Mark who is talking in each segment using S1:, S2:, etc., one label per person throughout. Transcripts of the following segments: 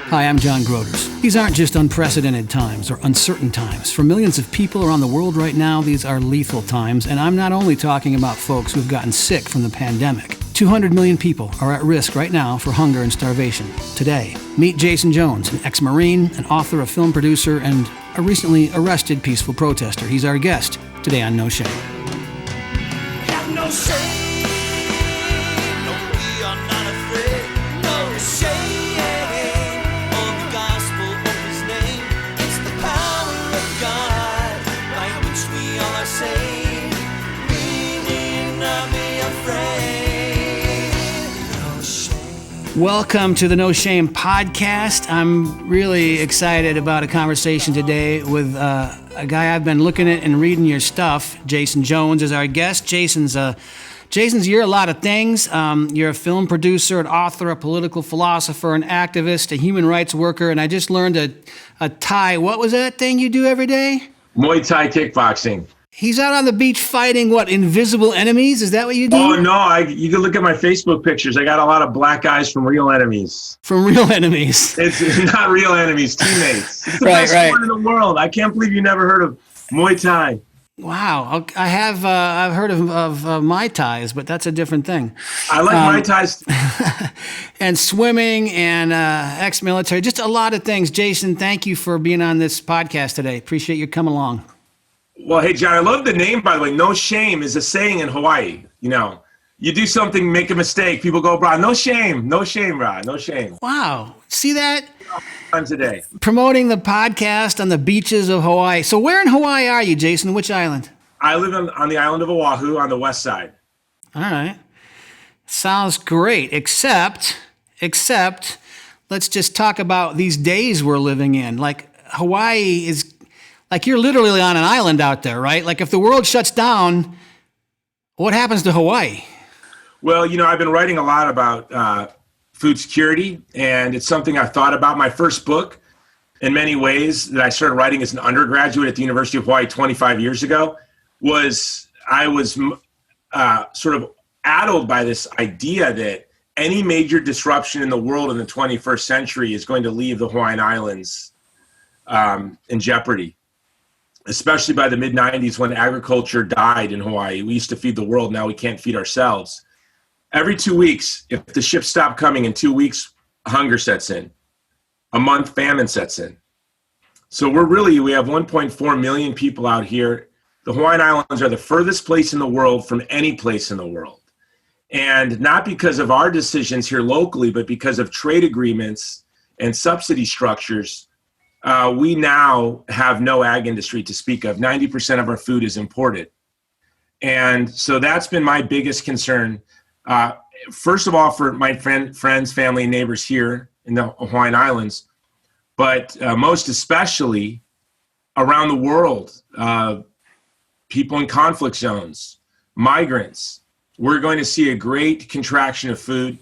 S1: Hi, I'm John Grooters. These aren't just unprecedented times or uncertain times. For millions of people around the world right now, these are lethal times, and I'm not only talking about folks who've gotten sick from the pandemic. 200 million people are at risk right now for hunger and starvation. Today, meet Jason Jones, an ex-Marine, an author, a film producer, and a recently arrested peaceful protester. He's our guest today on No Shame.
S2: Have no shame, no, we are not afraid, no shame, on the gospel of his name, it's the power of God, by which we all are saved, we need not be afraid, no shame.
S1: Welcome to the No Shame podcast. I'm really excited about a conversation today with a guy I've been looking at and reading your stuff. Jason Jones is our guest. Jason's you're a lot of things. You're a film producer, an author, a political philosopher, an activist, a human rights worker, and I just learned a Thai. What was that thing you do every day?
S3: Muay Thai kickboxing.
S1: He's out on the beach fighting, what, invisible enemies? Is that what you do?
S3: Oh, no, you can look at my Facebook pictures. I got a lot of black guys from real enemies.
S1: From real enemies.
S3: It's not real enemies, teammates. It's the
S1: Right,
S3: best
S1: right.
S3: sport in the world. I can't believe you never heard of Muay Thai.
S1: Wow. I have, I've heard of Mai Tais, but that's a different thing.
S3: I like Muay Thai.
S1: And swimming and ex-military, just a lot of things. Jason, thank you for being on this podcast today. Appreciate you coming along.
S3: Well, hey, John, I love the name, by the way. No shame is a saying in Hawaii. You know, you do something, make a mistake. People go, brah, no shame, brah, no shame.
S1: Wow. See that?
S3: Times a day.
S1: Promoting the podcast on the beaches of Hawaii. So where in Hawaii are you, Jason? Which island?
S3: I live on the island of Oahu on the west side.
S1: All right. Sounds great, except let's just talk about these days we're living in. Like Hawaii is, like you're literally on an island out there, right? Like if the world shuts down, what happens to Hawaii?
S3: Well, you know, I've been writing a lot about food security, and it's something I thought about. My first book, in many ways, that I started writing as an undergraduate at the University of Hawaii 25 years ago, I was sort of addled by this idea that any major disruption in the world in the 21st century is going to leave the Hawaiian Islands in jeopardy. Especially by the mid-90s when agriculture died in Hawaii. We used to feed the world, now we can't feed ourselves. Every 2 weeks, if the ships stop coming, in 2 weeks, hunger sets in. A month, famine sets in. So we have 1.4 million people out here. The Hawaiian Islands are the furthest place in the world from any place in the world. And not because of our decisions here locally, but because of trade agreements and subsidy structures, we now have no ag industry to speak of. 90% of our food is imported. And so that's been my biggest concern. First of all, for my friends, family, and neighbors here in the Hawaiian Islands, but most especially around the world, people in conflict zones, migrants. We're going to see a great contraction of food.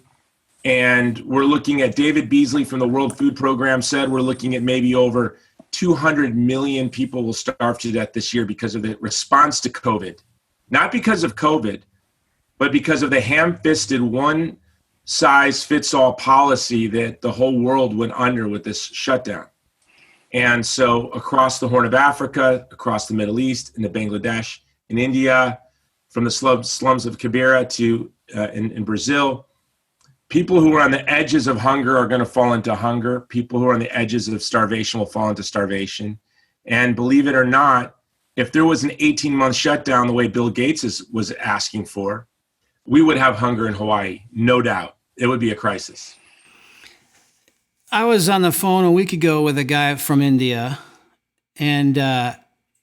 S3: And we're looking at, David Beasley from the World Food Program said, we're looking at maybe over 200 million people will starve to death this year because of the response to COVID. Not because of COVID, but because of the ham-fisted one-size-fits-all policy that the whole world went under with this shutdown. And so across the Horn of Africa, across the Middle East, into Bangladesh, in India, from the slums of Kibera to in Brazil, people who are on the edges of hunger are going to fall into hunger. People who are on the edges of starvation will fall into starvation. And believe it or not, if there was an 18-month shutdown the way Bill Gates was asking for, we would have hunger in Hawaii, no doubt. It would be a crisis.
S1: I was on the phone a week ago with a guy from India, and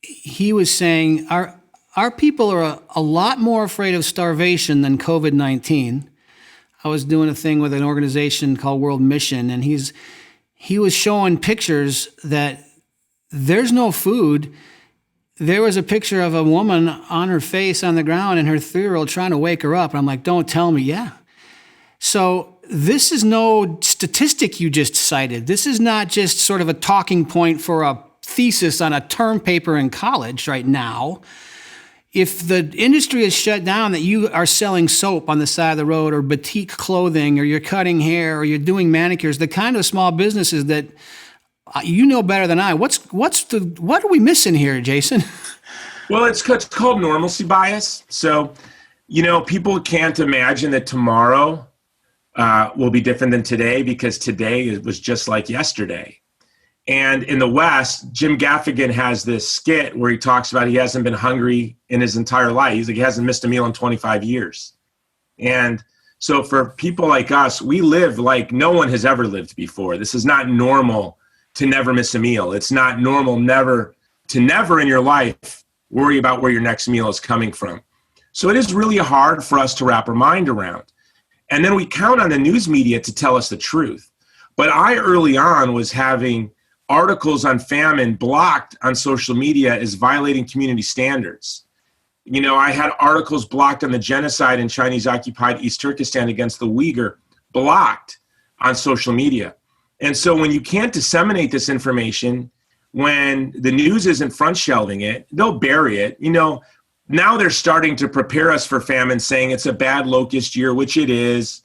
S1: he was saying our people are a lot more afraid of starvation than COVID-19. I was doing a thing with an organization called World Mission, and he was showing pictures that there's no food. There was a picture of a woman on her face on the ground and her 3-year-old trying to wake her up. And I'm like, don't tell me. Yeah. So this is no statistic you just cited. This is not just sort of a talking point for a thesis on a term paper in college right now. if the industry is shut down, that you are selling soap on the side of the road or batik clothing, or you're cutting hair, or you're doing manicures, the kind of small businesses that you know better than I. What are we missing here, Jason?
S3: Well, it's called normalcy bias. So, people can't imagine that tomorrow will be different than today, because today was just like yesterday. And in the West, Jim Gaffigan has this skit where he talks about he hasn't been hungry in his entire life. He's like, he hasn't missed a meal in 25 years. And so for people like us, we live like no one has ever lived before. This is not normal to never miss a meal. It's not normal never in your life worry about where your next meal is coming from. So it is really hard for us to wrap our mind around. And then we count on the news media to tell us the truth. But I early on was having articles on famine blocked on social media as violating community standards. I had articles blocked on the genocide in Chinese-occupied East Turkestan against the Uyghur, blocked on social media. And so when you can't disseminate this information, when the news isn't front shelving it, they'll bury it. Now they're starting to prepare us for famine, saying it's a bad locust year, which it is,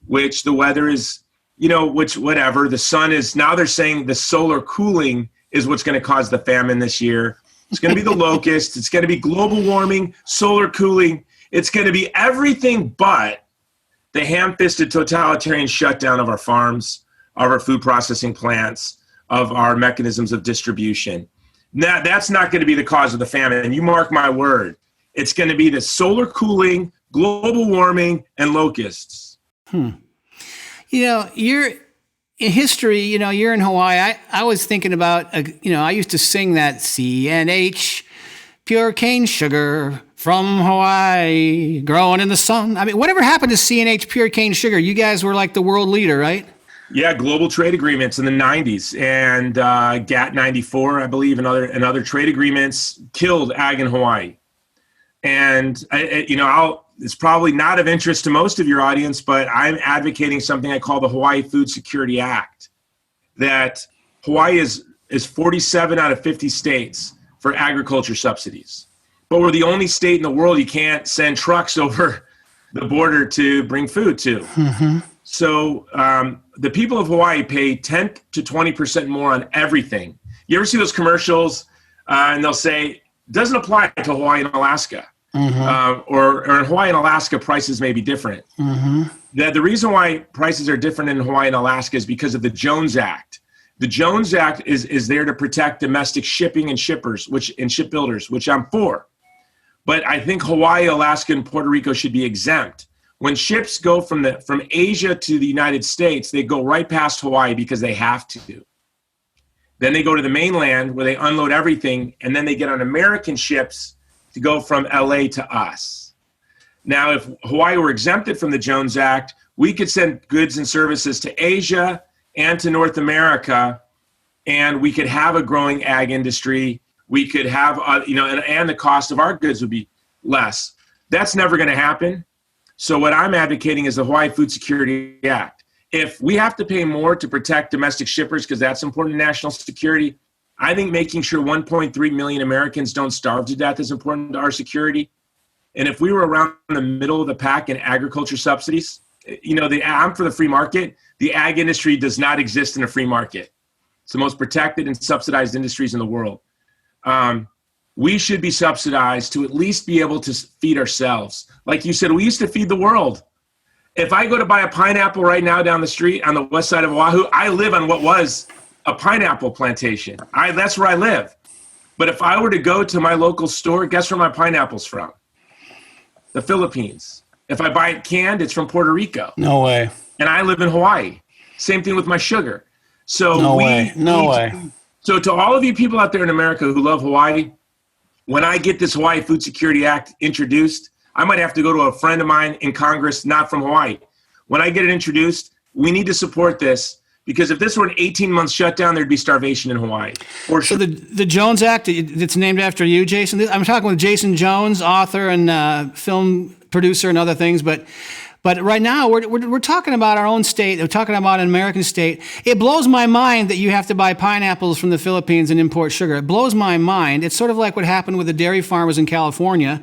S3: which the weather is, which whatever. The sun is, now they're saying the solar cooling is what's going to cause the famine this year. It's going to be the locust. It's going to be global warming, solar cooling. It's going to be everything but the ham-fisted totalitarian shutdown of our farms, of our food processing plants, of our mechanisms of distribution. Now, that's not going to be the cause of the famine. And you mark my word, it's going to be the solar cooling, global warming, and locusts.
S1: You're in history, you're in Hawaii. I was thinking about, I used to sing that CNH, pure cane sugar from Hawaii, growing in the sun. I mean, whatever happened to CNH pure cane sugar? You guys were like the world leader, right?
S3: Yeah, global trade agreements in the 90s and GATT 94, I believe, and other trade agreements killed ag in Hawaii. And it's probably not of interest to most of your audience, but I'm advocating something I call the Hawaii Food Security Act, that Hawaii is 47 out of 50 states for agriculture subsidies. But we're the only state in the world you can't send trucks over the border to bring food to. Mm-hmm. So the people of Hawaii pay 10 to 20% more on everything. You ever see those commercials and they'll say, doesn't apply to Hawaii and Alaska. Mm-hmm. Or in Hawaii and Alaska, prices may be different. Mm-hmm. The reason why prices are different in Hawaii and Alaska is because of the Jones Act. The Jones Act is there to protect domestic shipping and shippers, and shipbuilders, which I'm for. But I think Hawaii, Alaska, and Puerto Rico should be exempt. When ships go from Asia to the United States, they go right past Hawaii because they have to. Then they go to the mainland where they unload everything, and then they get on American ships to go from LA to us. Now, if Hawaii were exempted from the Jones Act, we could send goods and services to Asia and to North America, and we could have a growing ag industry. We could have, and the cost of our goods would be less. That's never going to happen. So what I'm advocating is the Hawaii Food Security Act. If we have to pay more to protect domestic shippers because that's important to national security, I think making sure 1.3 million Americans don't starve to death is important to our security. And if we were around the middle of the pack in agriculture subsidies, I'm for the free market. The ag industry does not exist in a free market. It's the most protected and subsidized industries in the world. We should be subsidized to at least be able to feed ourselves. Like you said, we used to feed the world. If I go to buy a pineapple right now down the street on the west side of Oahu, I live on what was a pineapple plantation. That's where I live. But if I were to go to my local store, guess where my pineapple's from? The Philippines. If I buy it canned, it's from Puerto Rico.
S1: No way.
S3: And I live in Hawaii. Same thing with my sugar. So
S1: No way.
S3: So to all of you people out there in America who love Hawaii, when I get this Hawaii Food Security Act introduced, I might have to go to a friend of mine in Congress, not from Hawaii. When I get it introduced, we need to support this, because if this were an 18-month shutdown, there'd be starvation in Hawaii. So
S1: the Jones Act, it's named after you, Jason. I'm talking with Jason Jones, author and film producer and other things. But But right now, we're talking about our own state. We're talking about an American state. It blows my mind that you have to buy pineapples from the Philippines and import sugar. It blows my mind. It's sort of like what happened with the dairy farmers in California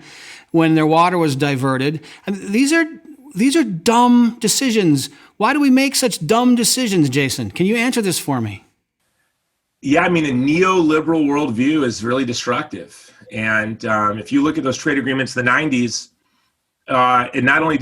S1: when their water was diverted. I mean, these are dumb decisions. Why do we make such dumb decisions, Jason? Can you answer this for me?
S3: Yeah, I mean, a neoliberal worldview is really destructive. And if you look at those trade agreements in the 90s, it not only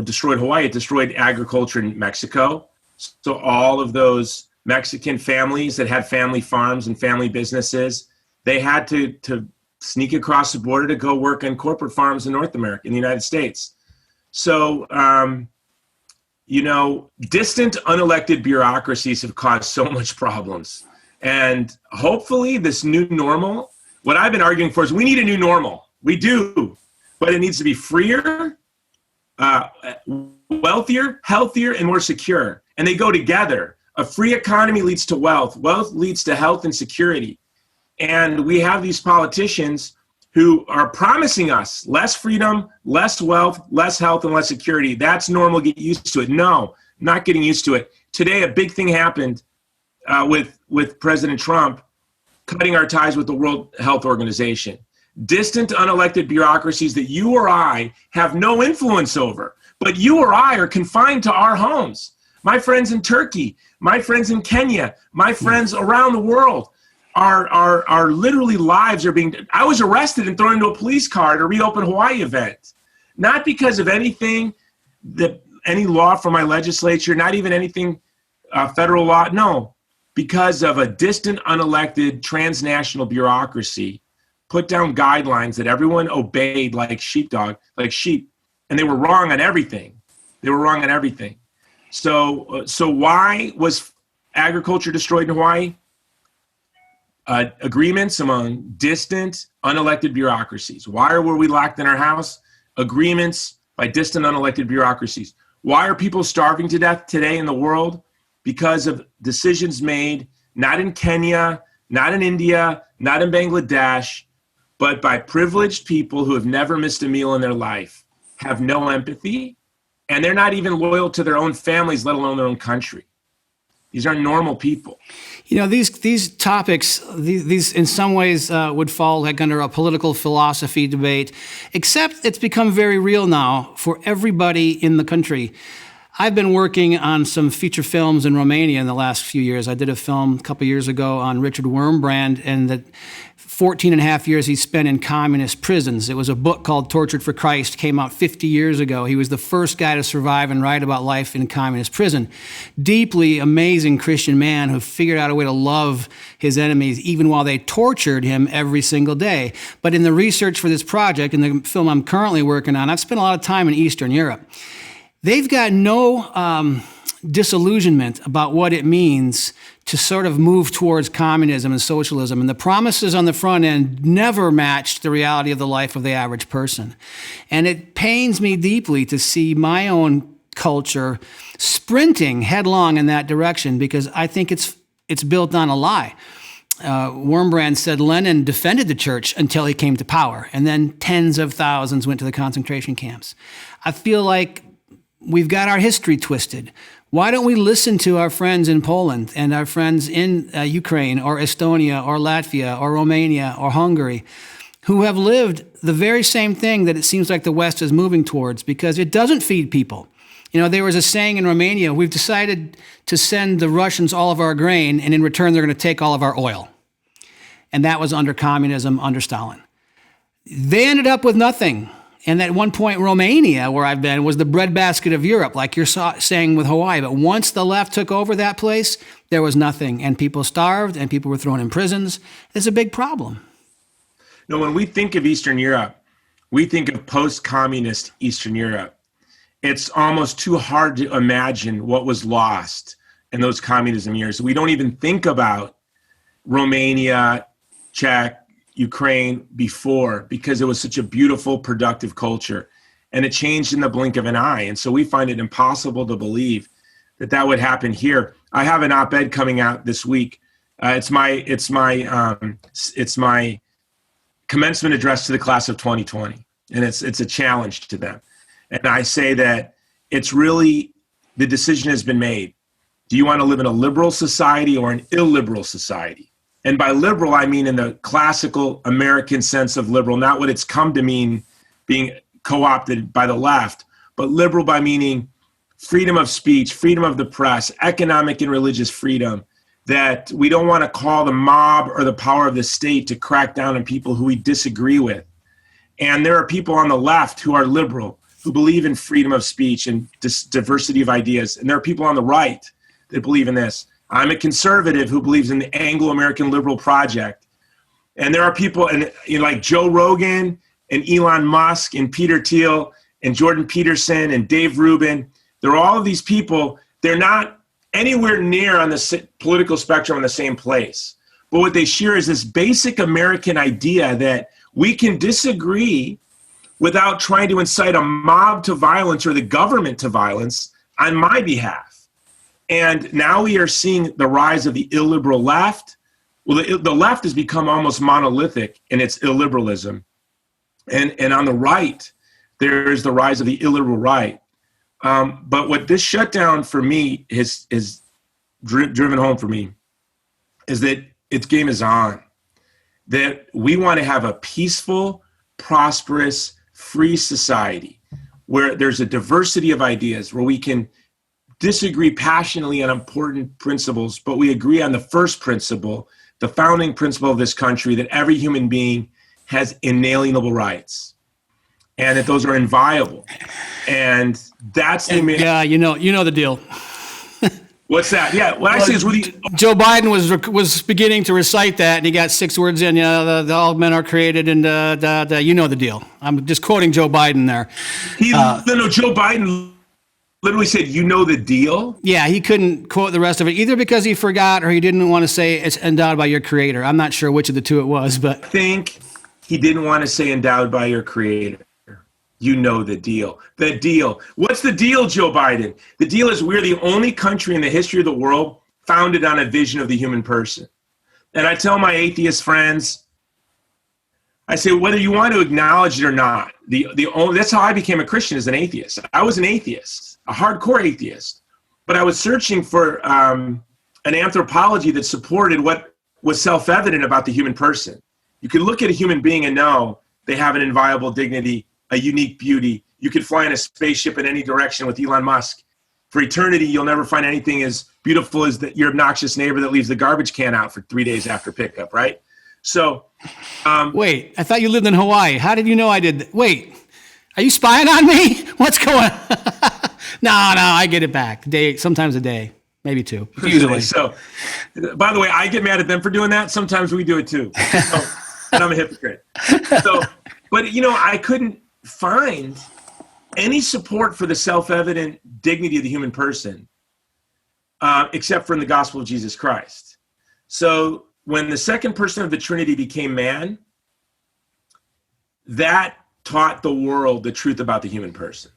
S3: destroyed Hawaii, it destroyed agriculture in Mexico. So all of those Mexican families that had family farms and family businesses, they had to sneak across the border to go work on corporate farms in North America, in the United States. So, distant, unelected bureaucracies have caused so much problems. And hopefully this new normal, what I've been arguing for is we need a new normal. We do, but it needs to be freer, wealthier, healthier, and more secure. And they go together. A free economy leads to wealth. Wealth leads to health and security. And we have these politicians who are promising us less freedom, less wealth, less health, and less security. That's normal. Get used to it. No, not getting used to it. Today, a big thing happened with President Trump cutting our ties with the World Health Organization. Distant, unelected bureaucracies that you or I have no influence over, but you or I are confined to our homes. My friends in Turkey, my friends in Kenya, my friends around the world are literally lives are being. I was arrested and thrown into a police car at a Reopen Hawaii event, not because of anything any law from my legislature, not even anything federal law. No, because of a distant, unelected, transnational bureaucracy put down guidelines that everyone obeyed like sheep, and they were wrong on everything. So why was agriculture destroyed in Hawaii? Agreements among distant, unelected bureaucracies. Why were we locked in our house? Agreements by distant, unelected bureaucracies. Why are people starving to death today in the world? Because of decisions made not in Kenya, not in India, not in Bangladesh, but by privileged people who have never missed a meal in their life, have no empathy, and they're not even loyal to their own families, let alone their own country. These are normal people.
S1: These topics, these in some ways would fall like under a political philosophy debate, except it's become very real now for everybody in the country. I've been working on some feature films in Romania in the last few years. I did a film a couple years ago on Richard Wurmbrand and the 14 and a half years he spent in communist prisons. It was a book called Tortured for Christ, came out 50 years ago. He was the first guy to survive and write about life in communist prison. Deeply amazing Christian man who figured out a way to love his enemies even while they tortured him every single day. But in the research for this project, in the film I'm currently working on, I've spent a lot of time in Eastern Europe. They've got no disillusionment about what it means to sort of move towards communism and socialism. And the promises on the front end never matched the reality of the life of the average person. And it pains me deeply to see my own culture sprinting headlong in that direction because I think it's built on a lie. Wurmbrand said Lenin defended the church until he came to power, and then tens of thousands went to the concentration camps. I feel like we've got our history twisted. Why don't we listen to our friends in Poland and our friends in Ukraine or Estonia or Latvia or Romania or Hungary who have lived the very same thing that it seems like the West is moving towards because it doesn't feed people. There was a saying in Romania, we've decided to send the Russians all of our grain and in return they're going to take all of our oil. And that was under communism, under Stalin. They ended up with nothing. And at one point, Romania, where I've been, was the breadbasket of Europe, like you're saying with Hawaii. But once the left took over that place, there was nothing. And people starved and people were thrown in prisons. It's a big problem.
S3: When we think of Eastern Europe, we think of post-communist Eastern Europe. It's almost too hard to imagine what was lost in those communism years. We don't even think about Romania, Czech, Ukraine before because it was such a beautiful, productive culture. And it changed in the blink of an eye. And so we find it impossible to believe that would happen here. I have an op-ed coming out this week. It's my commencement address to the class of 2020. And it's a challenge to them. And I say that it's really, the decision has been made. Do you want to live in a liberal society or an illiberal society? And by liberal, I mean in the classical American sense of liberal, not what it's come to mean being co-opted by the left, but liberal by meaning freedom of speech, freedom of the press, economic and religious freedom, that we don't want to call the mob or the power of the state to crack down on people who we disagree with. And there are people on the left who are liberal, who believe in freedom of speech and diversity of ideas. And there are people on the right that believe in this. I'm a conservative who believes in the Anglo-American liberal project. And there are people like Joe Rogan and Elon Musk and Peter Thiel and Jordan Peterson and Dave Rubin. They're all of these people. They're not anywhere near on the political spectrum in the same place. But what they share is this basic American idea that we can disagree without trying to incite a mob to violence or the government to violence on my behalf. And now we are seeing the rise of the illiberal left. Well, the left has become almost monolithic in its illiberalism. And on the right, there is the rise of the illiberal right. But what this shutdown for me has driven home for me is that its game is on. That we want to have a peaceful, prosperous, free society where there's a diversity of ideas, where we can disagree passionately on important principles, but we agree on the first principle, the founding principle of this country, that every human being has inalienable rights and that those are inviolable. And that's the
S1: yeah, you know the deal.
S3: What's that? Yeah, well, actually, it's really
S1: Joe Biden was beginning to recite that, and he got 6 words in. The all men are created, and you know the deal. I'm just quoting Joe Biden there.
S3: Joe Biden literally said, "You know the deal."
S1: Yeah, he couldn't quote the rest of it either because he forgot or he didn't want to say it's endowed by your creator. I'm not sure which of the two it was, but
S3: I think he didn't want to say endowed by your creator. You know the deal. The deal. What's the deal, Joe Biden? The deal is we're the only country in the history of the world founded on a vision of the human person. And I tell my atheist friends, I say, whether you want to acknowledge it or not, that's how I became a Christian, as an atheist. I was an atheist, a hardcore atheist. But I was searching for an anthropology that supported what was self-evident about the human person. You can look at a human being and know they have an inviolable dignity, a unique beauty. You could fly in a spaceship in any direction with Elon Musk. For eternity, you'll never find anything as beautiful as your obnoxious neighbor that leaves the garbage can out for 3 days after pickup, right? So,
S1: wait, I thought you lived in Hawaii. How did you know I did that? Wait, are you spying on me? What's going on? No, I get it back. Sometimes a day, maybe 2. Usually.
S3: So, by the way, I get mad at them for doing that. Sometimes we do it too. So, and I'm a hypocrite. So, but I couldn't find any support for the self-evident dignity of the human person, except for in the gospel of Jesus Christ. So when the second person of the Trinity became man, that taught the world the truth about the human person.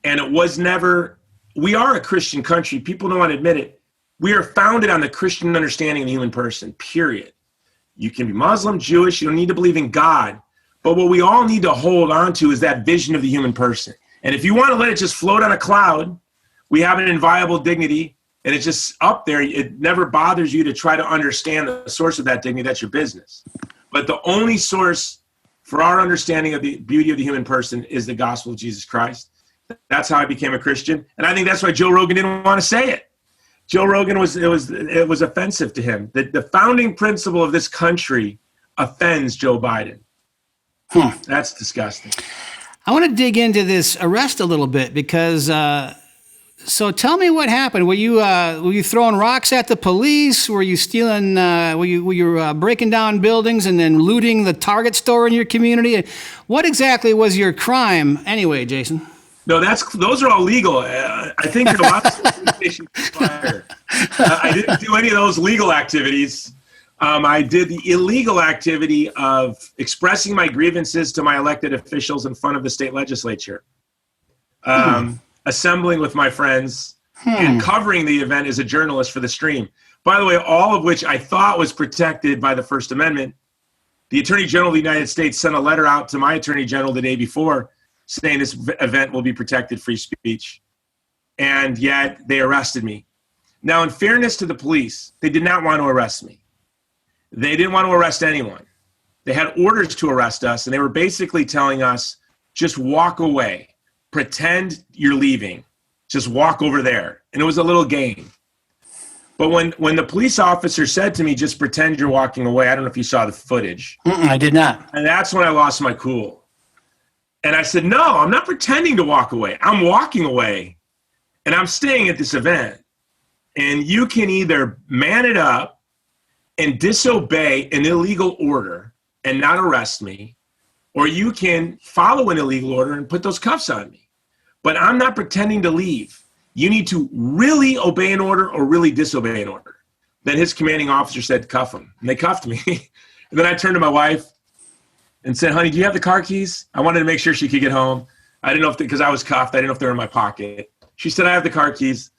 S3: And it was never, we are a Christian country. People don't want to admit it. We are founded on the Christian understanding of the human person, period. You can be Muslim, Jewish, you don't need to believe in God. But what we all need to hold on to is that vision of the human person. And if you want to let it just float on a cloud, we have an inviolable dignity, and it's just up there. It never bothers you to try to understand the source of that dignity. That's your business. But the only source for our understanding of the beauty of the human person is the gospel of Jesus Christ. That's how I became a Christian. And I think that's why Joe Rogan didn't want to say it. Joe Rogan it was offensive to him. The founding principle of this country offends Joe Biden. That's disgusting.
S1: I want to dig into this arrest a little bit because, so tell me what happened. Were you throwing rocks at the police? Were you stealing, were you breaking down buildings and then looting the Target store in your community? What exactly was your crime anyway, Jason?
S3: No, those are all legal. I think there are lots of stations fire. I didn't do any of those legal activities. I did the illegal activity of expressing my grievances to my elected officials in front of the state legislature, assembling with my friends, and covering the event as a journalist for the stream. By the way, all of which I thought was protected by the First Amendment. The Attorney General of the United States sent a letter out to my Attorney General the day before saying this event will be protected free speech. and yet they arrested me. Now, in fairness to the police, they did not want to arrest me. They didn't want to arrest anyone. They had orders to arrest us, and they were basically telling us, just walk away. Pretend you're leaving. Just walk over there. And it was a little game. But when the police officer said to me, just pretend you're walking away, I don't know if you saw the footage.
S4: I did not.
S3: And that's when I lost my cool. And I said, no, I'm not pretending to walk away. I'm walking away. And I'm staying at this event. And you can either man it up and disobey an illegal order and not arrest me, or you can follow an illegal order and put those cuffs on me. But I'm not pretending to leave. You need to really obey an order or really disobey an order. Then his commanding officer said, cuff him. And they cuffed me. And then I turned to my wife and said, honey, do you have the car keys? I wanted to make sure she could get home. I didn't know if, because I was cuffed, I didn't know if they were in my pocket. She said, I have the car keys.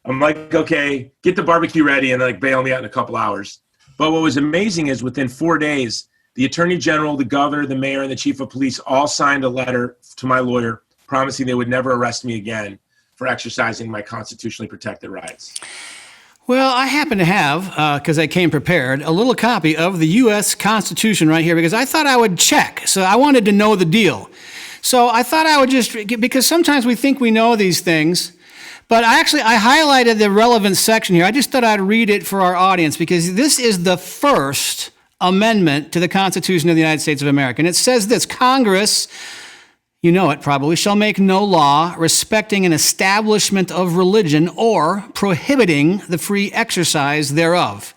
S3: I'm like, okay, get the barbecue ready and like bail me out in a couple hours. But what was amazing is within 4 days, the attorney general, the governor, the mayor, and the chief of police all signed a letter to my lawyer promising they would never arrest me again for exercising my constitutionally protected rights.
S1: Well, I happen to have, because I came prepared, a little copy of the U.S. Constitution right here because I thought I would check. So I wanted to know the deal. So I thought I would just, because sometimes we think we know these things, but I highlighted the relevant section here. I just thought I'd read it for our audience because this is the first amendment to the Constitution of the United States of America. And it says this: Congress, you know it probably, shall make no law respecting an establishment of religion or prohibiting the free exercise thereof.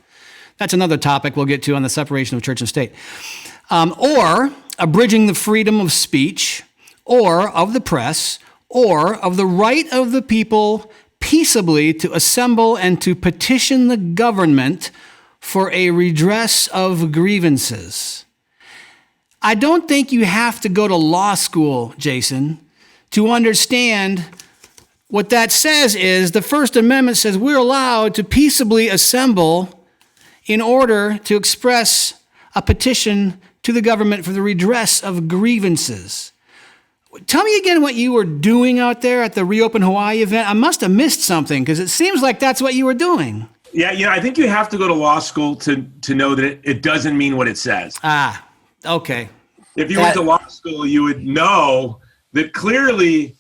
S1: That's another topic we'll get to on the separation of church and state. Or abridging the freedom of speech or of the press or of the right of the people peaceably to assemble and to petition the government for a redress of grievances. I don't think you have to go to law school, Jason, to understand what that says is the First Amendment says we're allowed to peaceably assemble in order to express a petition to the government for the redress of grievances. Tell me again what you were doing out there at the Reopen Hawaii event. I must have missed something because it seems like that's what you were doing.
S3: Yeah, I think you have to go to law school to know that it doesn't mean what it says.
S1: Ah, okay.
S3: If you went to law school, you would know that clearly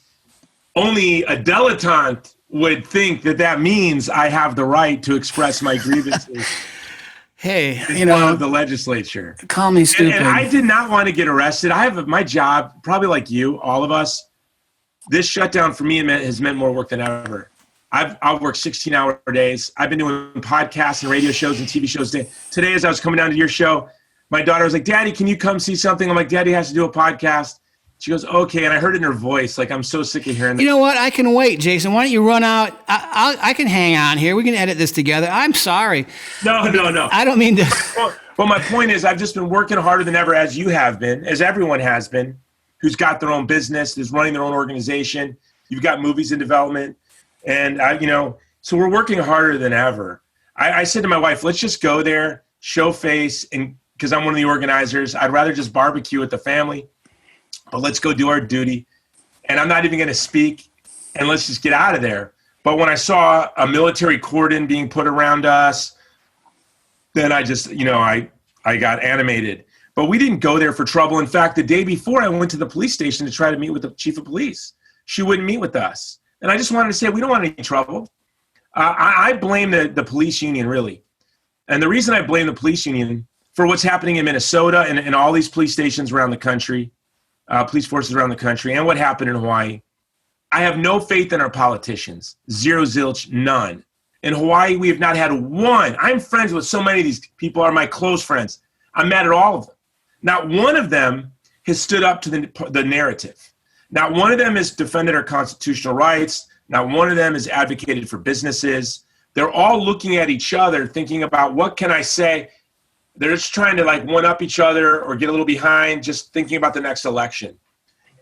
S3: only a dilettante would think that means I have the right to express my grievances.
S1: Hey,
S3: Of the legislature.
S4: Call me stupid.
S3: And I did not want to get arrested. I have my job, probably like you, all of us. This shutdown for me has meant more work than ever. I've worked 16-hour days. I've been doing podcasts and radio shows and TV shows. Today, as I was coming down to your show, my daughter was like, Daddy, can you come see something? I'm like, Daddy has to do a podcast. She goes, okay. And I heard it in her voice. Like, I'm so sick of hearing that.
S1: You know what? I can wait, Jason. Why don't you run out? I can hang on here. We can edit this together. I'm sorry.
S3: No.
S1: I don't mean to.
S3: But my point is, I've just been working harder than ever, as you have been, as everyone has been, who's got their own business, is running their own organization. You've got movies in development. And, so we're working harder than ever. I said to my wife, let's just go there, show face, and because I'm one of the organizers, I'd rather just barbecue with the family, but let's go do our duty. And I'm not even going to speak, and let's just get out of there. But when I saw a military cordon being put around us, then I just, I got animated. But we didn't go there for trouble. In fact, the day before, I went to the police station to try to meet with the chief of police. She wouldn't meet with us. And I just wanted to say, we don't want any trouble. I blame the police union, really. And the reason I blame the police union for what's happening in Minnesota and all these police stations around the country, police forces around the country, and what happened in Hawaii, I have no faith in our politicians. Zero, zilch, none. In Hawaii, we have not had one. I'm friends with so many of these people, are my close friends. I'm mad at all of them. Not one of them has stood up to the narrative. Not one of them has defended our constitutional rights. Not one of them has advocated for businesses. They're all looking at each other, thinking about what can I say. They're just trying to one-up each other or get a little behind, just thinking about the next election.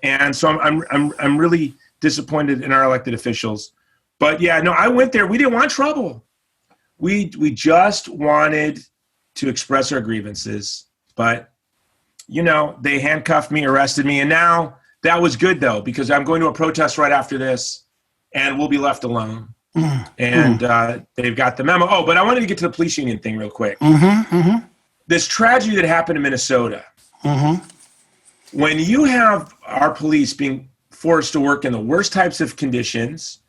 S3: And so I'm really disappointed in our elected officials. But yeah, no, I went there. We didn't want trouble. We just wanted to express our grievances. But they handcuffed me, arrested me, and now that was good though, because I'm going to a protest right after this. and we'll be left alone. And they've got the memo. Oh, but I wanted to get to the police union thing real quick. This tragedy that happened in Minnesota, when you have our police being forced to work in the worst types of conditions,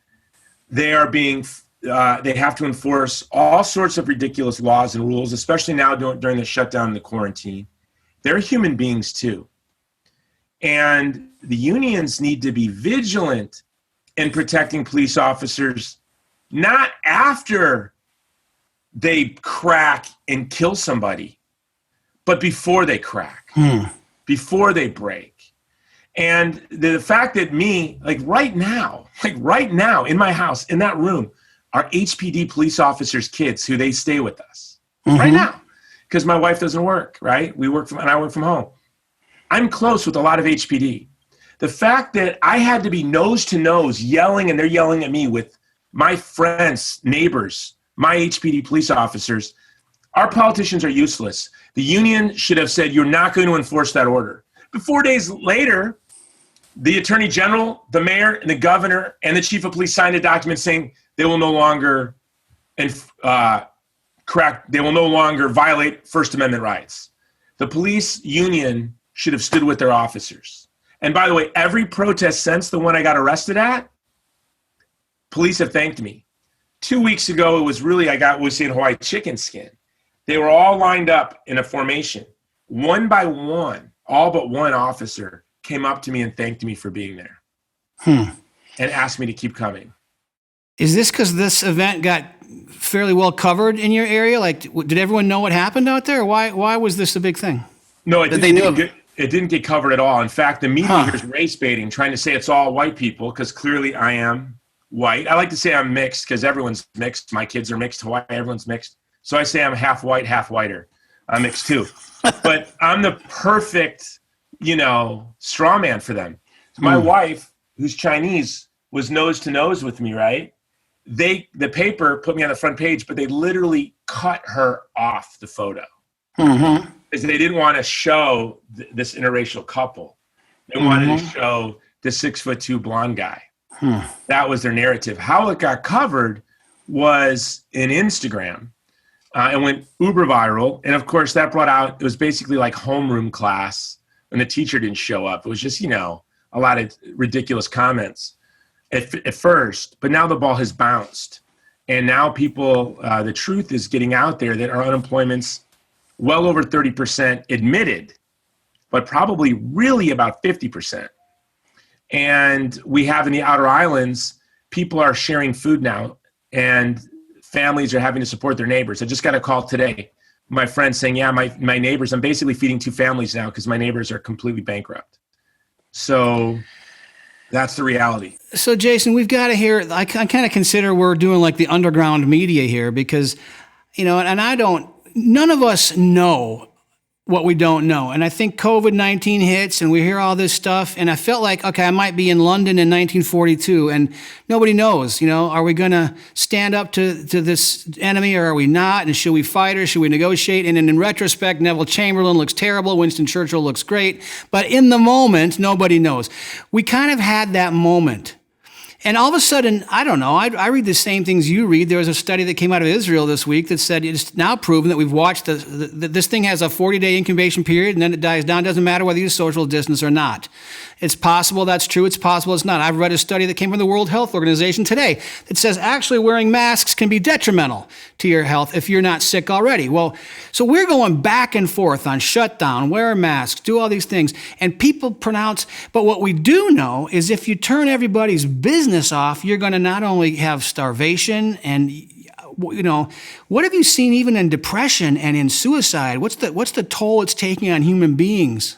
S3: they are being, they have to enforce all sorts of ridiculous laws and rules, especially now during the shutdown and the quarantine. They're human beings too. And the unions need to be vigilant in protecting police officers, not after they crack and kill somebody, but before they crack, before they break. And the fact that right now in my house, in that room, are HPD police officers' kids who they stay with us right now, because my wife doesn't work, right? I work from home. I'm close with a lot of HPD. The fact that I had to be nose to nose yelling, and they're yelling at me with my friends, neighbors, my HPD police officers, our politicians are useless. The union should have said, you're not going to enforce that order. But 4 days later, the attorney general, the mayor, and the governor, and the chief of police signed a document saying they will no longer they will no longer violate First Amendment rights. The police union should have stood with their officers. And by the way, every protest since the one I got arrested at, police have thanked me. 2 weeks ago, it was really, was saying Hawaii chicken skin. They were all lined up in a formation. One by one, all but one officer came up to me and thanked me for being there and asked me to keep coming.
S1: Is this because this event got fairly well covered in your area? Like, did everyone know what happened out there? Why was this a big thing?
S3: No, it didn't get covered at all. In fact, the media here is race baiting, trying to say it's all white people, because clearly I am white. I like to say I'm mixed because everyone's mixed. My kids are mixed. Hawaii, everyone's mixed. So I say I'm half white, half whiter. I'm mixed too. But I'm the perfect, straw man for them. So my wife, who's Chinese, was nose to nose with me, right? The paper put me on the front page, but they literally cut her off the photo. Because they didn't want to show this interracial couple. They wanted to show the 6'2" blonde guy. That was their narrative. How it got covered was in Instagram. It went uber viral. And of course, that brought out, it was basically like homeroom class, and the teacher didn't show up. It was just, a lot of ridiculous comments at first. But now the ball has bounced. And now people, the truth is getting out there that our unemployment's well over 30% admitted, but probably really about 50%. And we have in the outer islands, people are sharing food now, and families are having to support their neighbors. I just got a call today, my friend saying, yeah, my neighbors, I'm basically feeding 2 families now because my neighbors are completely bankrupt. So that's the reality. So
S1: Jason, we've got to hear, I kind of consider we're doing like the underground media here because, and none of us know what we don't know. And I think COVID-19 hits and we hear all this stuff. And I felt like, okay, I might be in London in 1942 and nobody knows, are we going to stand up to this enemy or are we not? And should we fight or should we negotiate? And in retrospect, Neville Chamberlain looks terrible. Winston Churchill looks great. But in the moment, nobody knows. We kind of had that moment. And all of a sudden, I don't know, I read the same things you read. There was a study that came out of Israel this week that said it's now proven that we've watched this thing has a 40-day incubation period and then it dies down. It doesn't matter whether you social distance or not. It's possible that's true. It's possible it's not. I've read a study that came from the World Health Organization today that says actually wearing masks can be detrimental to your health if you're not sick already. Well, so we're going back and forth on shutdown, wear masks, do all these things. And people pronounce, but what we do know is if you turn everybody's business off, you're going to not only have starvation and, what have you seen even in depression and in suicide? What's the toll it's taking on human beings?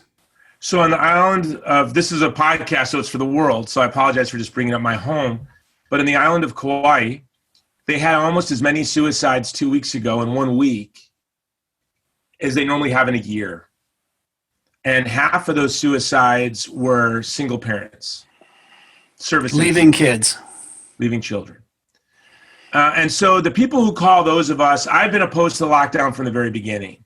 S3: So on the island of, this is a podcast, so it's for the world, so I apologize for just bringing up my home, but in the island of Kauai, they had almost as many suicides 2 weeks ago in 1 week as they normally have in a year. And half of those suicides were single parents.
S1: Leaving kids.
S3: Leaving children. And so the people who call those of us, I've been opposed to the lockdown from the very beginning.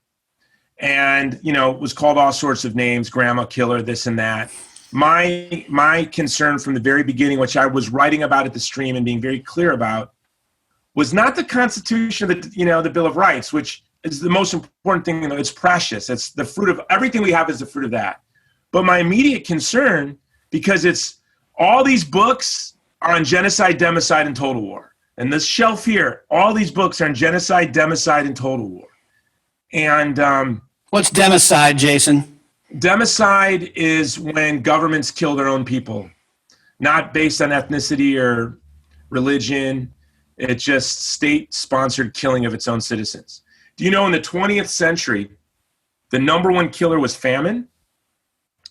S3: And, was called all sorts of names, grandma killer, this and that. my concern from the very beginning, which I was writing about at the stream and being very clear about, was not the Constitution, the Bill of Rights, which is the most important thing. It's precious. It's the fruit of everything we have is the fruit of that. But my immediate concern, because it's all these books are on genocide, democide, and total war. And this shelf here, all these books are on genocide, democide, and total war. And
S1: what's democide, Jason?
S3: Democide is when governments kill their own people, not based on ethnicity or religion. It's just state-sponsored killing of its own citizens. Do you know in the 20th century, the number one killer was famine?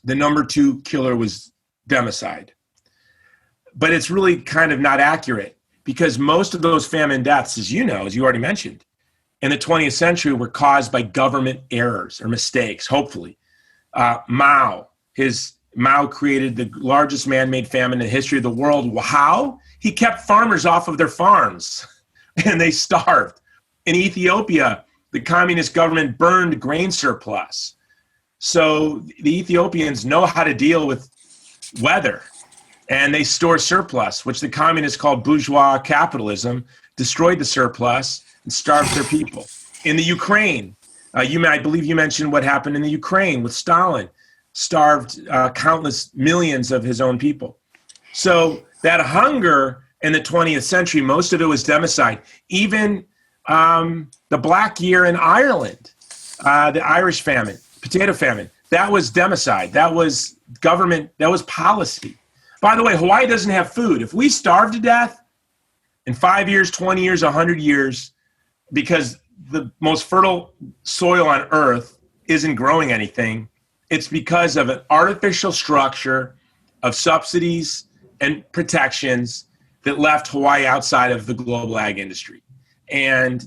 S3: The number two killer was democide. But it's really kind of not accurate, because most of those famine deaths, as you know, as you already mentioned, in the 20th century were caused by government errors or mistakes, hopefully. Mao created the largest man-made famine in the history of the world. How? He kept farmers off of their farms and they starved. In Ethiopia, the communist government burned grain surplus. So the Ethiopians know how to deal with weather, and they store surplus, which the communists called bourgeois capitalism, destroyed the surplus and starved their people. In the Ukraine, I believe you mentioned what happened in the Ukraine with Stalin, starved countless millions of his own people. So that hunger in the 20th century, most of it was democide. Even the Black Year in Ireland, the Irish famine, potato famine, that was democide. That was government, that was policy. By the way, Hawaii doesn't have food. If we starve to death in 5 years, 20 years, 100 years, because the most fertile soil on earth isn't growing anything, it's because of an artificial structure of subsidies and protections that left Hawaii outside of the global ag industry. And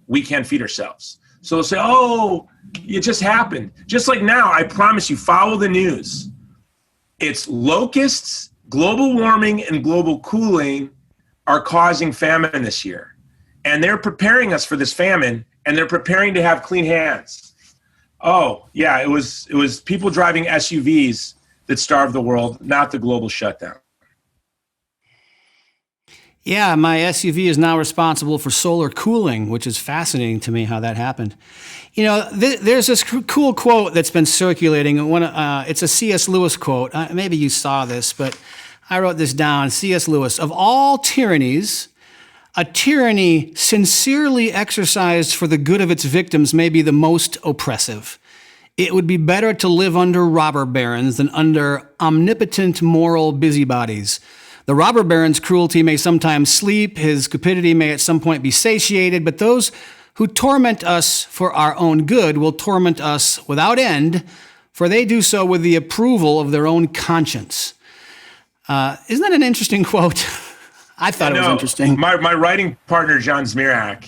S3: we can't feed ourselves. So they'll say, oh, it just happened. Just like now, I promise you, follow the news. It's locusts, global warming, and global cooling are causing famine this year. And they're preparing us for this famine, and they're preparing to have clean hands. Oh, yeah, it was people driving SUVs that starved the world, not the global shutdown.
S1: Yeah, my SUV is now responsible for solar cooling, which is fascinating to me how that happened. You know, there's this cool quote that's been circulating. It's a C.S. Lewis quote. Maybe you saw this, but I wrote this down. C.S. Lewis, of all tyrannies, a tyranny sincerely exercised for the good of its victims may be the most oppressive. It would be better to live under robber barons than under omnipotent moral busybodies. The robber baron's cruelty may sometimes sleep, his cupidity may at some point be satiated, but those who torment us for our own good will torment us without end, for they do so with the approval of their own conscience. Isn't that an interesting quote? I thought it was interesting.
S3: My writing partner, John Zmirak,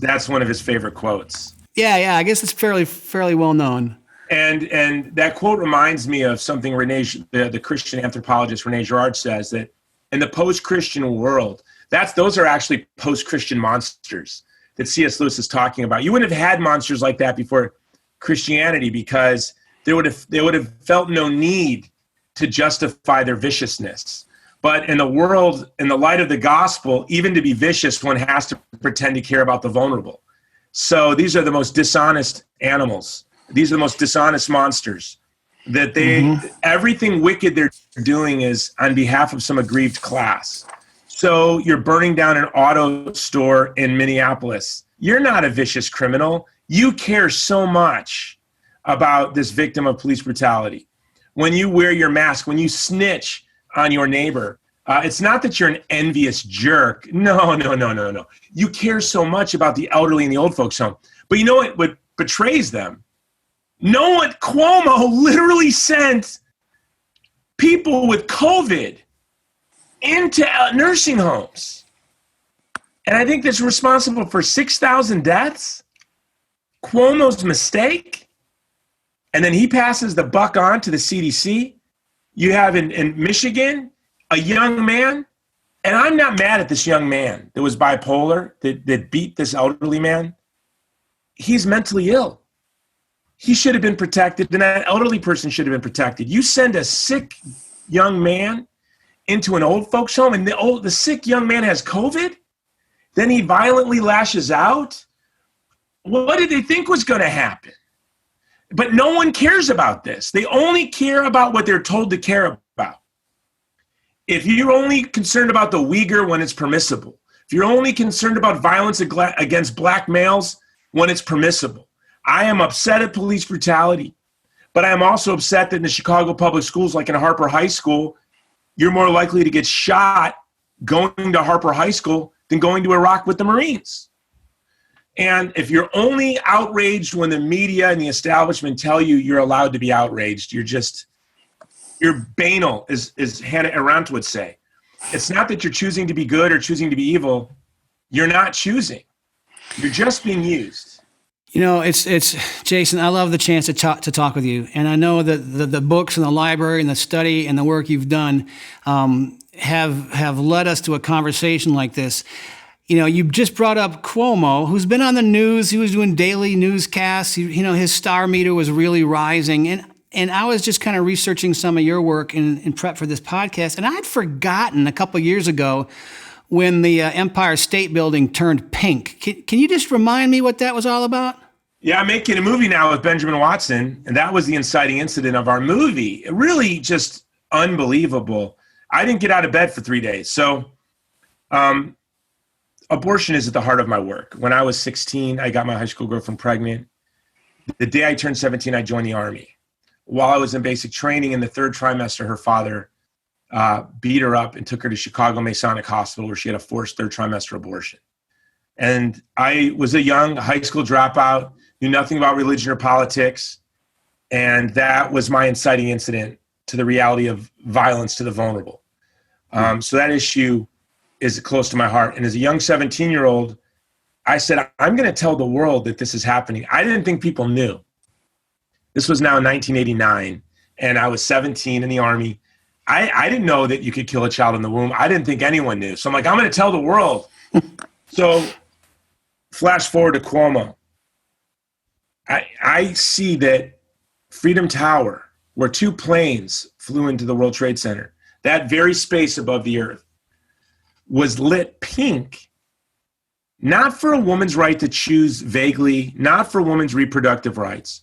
S3: that's one of his favorite quotes.
S1: Yeah, I guess it's fairly well known.
S3: And that quote reminds me of something the Christian anthropologist René Girard says, that in the post-Christian world, those are actually post-Christian monsters that C.S. Lewis is talking about. You wouldn't have had monsters like that before Christianity, they would have felt no need to justify their viciousness. But in the world, in the light of the gospel, even to be vicious, one has to pretend to care about the vulnerable. So these are the most dishonest animals. These are the most dishonest monsters. That everything wicked they're doing is on behalf of some aggrieved class. So you're burning down an auto store in Minneapolis. You're not a vicious criminal. You care so much about this victim of police brutality. When you wear your mask, when you snitch on your neighbor, it's not that you're an envious jerk. No. You care so much about the elderly in the old folks' home. But you know what betrays them? Cuomo literally sent people with COVID into nursing homes. And I think that's responsible for 6,000 deaths. Cuomo's mistake. And then he passes the buck on to the CDC. You have in Michigan, a young man, and I'm not mad at this young man that was bipolar, that beat this elderly man. He's mentally ill. he should have been protected, and that elderly person should have been protected. You send a sick young man into an old folks home, and the sick young man has COVID, then he violently lashes out. What did they think was going to happen? But no one cares about this. They only care about what they're told to care about. If you're only concerned about the Uyghur when it's permissible, if you're only concerned about violence against black males when it's permissible, I am upset at police brutality, but I am also upset that in the Chicago public schools, like in Harper High School, you're more likely to get shot going to Harper High School than going to Iraq with the Marines. And if you're only outraged when the media and the establishment tell you you're allowed to be outraged, you're banal, as Hannah Arendt would say. It's not that you're choosing to be good or choosing to be evil. You're not choosing. You're just being used.
S1: You know, it's Jason, I love the chance to talk with you. And I know that the books and the library and the study and the work you've done have led us to a conversation like this. You know, you just brought up Cuomo, who's been on the news. He was doing daily newscasts. His star meter was really rising. And I was just kind of researching some of your work in prep for this podcast. And I had forgotten a couple of years ago when the Empire State Building turned pink. Can you just remind me what that was all about?
S3: Yeah, I'm making a movie now with Benjamin Watson, and that was the inciting incident of our movie. Really just unbelievable. I didn't get out of bed for 3 days. So abortion is at the heart of my work. When I was 16, I got my high school girlfriend pregnant. The day I turned 17, I joined the Army. While I was in basic training in the third trimester, her father beat her up and took her to Chicago Masonic Hospital, where she had a forced third trimester abortion. And I was a young high school dropout, knew nothing about religion or politics. And that was my inciting incident to the reality of violence to the vulnerable. So that issue is close to my heart. And as a young 17-year-old, I said, I'm going to tell the world that this is happening. I didn't think people knew. This was now in 1989, and I was 17 in the Army. I didn't know that you could kill a child in the womb. I didn't think anyone knew. So I'm like, I'm going to tell the world. So flash forward to Cuomo. I see that Freedom Tower, where 2 planes flew into the World Trade Center, that very space above the earth, was lit pink, not for a woman's right to choose vaguely, not for women's reproductive rights,